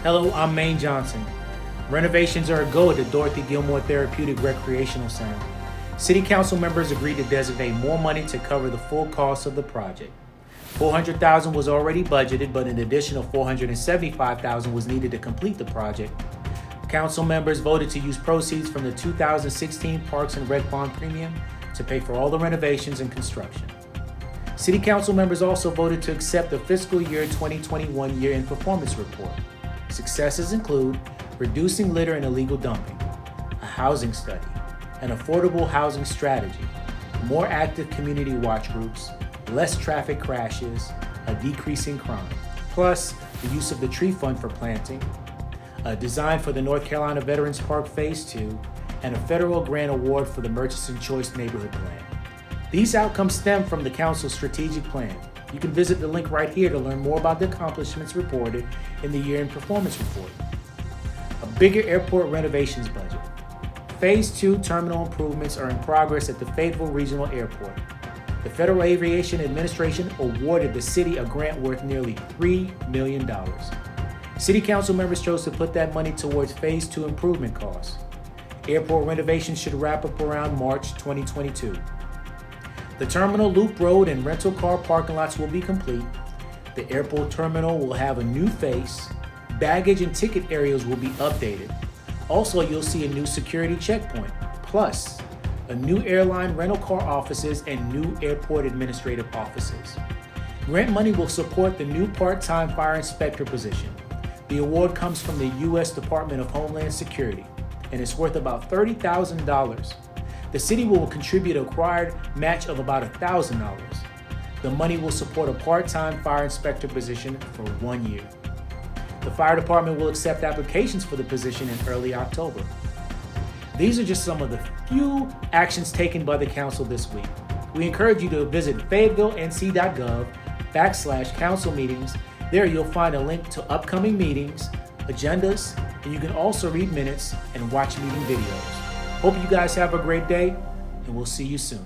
Hello, I'm Maine Johnson. Renovations are a go at the Dorothy Gilmore Therapeutic Recreational Center. City Council members agreed to designate more money to cover the full cost of the project. $400,000 was already budgeted, but an additional $475,000 was needed to complete the project. Council members voted to use proceeds from the 2016 Parks and Rec Bond Premium to pay for all the renovations and construction. City Council members also voted to accept the fiscal year 2021 year-end performance report. Successes include reducing litter and illegal dumping, a housing study, an affordable housing strategy, more active community watch groups, less traffic crashes, a decrease in crime, plus the use of the tree fund for planting, a design for the North Carolina Veterans Park Phase 2, and a federal grant award for the Murchison Choice Neighborhood Plan. These outcomes stem from the Council's strategic plan. You can visit the link right here to learn more about the accomplishments reported in the year-end performance report. A bigger airport renovations budget. Phase 2 terminal improvements are in progress at the Fayetteville Regional Airport. The Federal Aviation Administration awarded the city a grant worth nearly $3 million. City Council members chose to put that money towards Phase 2 improvement costs. Airport renovations should wrap up around March 2022. The terminal loop road and rental car parking lots will be complete. The airport terminal will have a new face. Baggage and ticket areas will be updated. Also, you'll see a new security checkpoint, plus a new airline rental car offices and new airport administrative offices. Grant money will support the new part-time fire inspector position. The award comes from the U.S. Department of Homeland Security, and it's worth about $30,000. The city will contribute a required match of about $1,000. The money will support a part-time fire inspector position for 1 year. The fire department will accept applications for the position in early October. These are just some of the few actions taken by the council this week. We encourage you to visit fayetteville.nc.gov/council meetings. There you'll find a link to upcoming meetings, agendas, and you can also read minutes and watch meeting videos. Hope you guys have a great day, and we'll see you soon.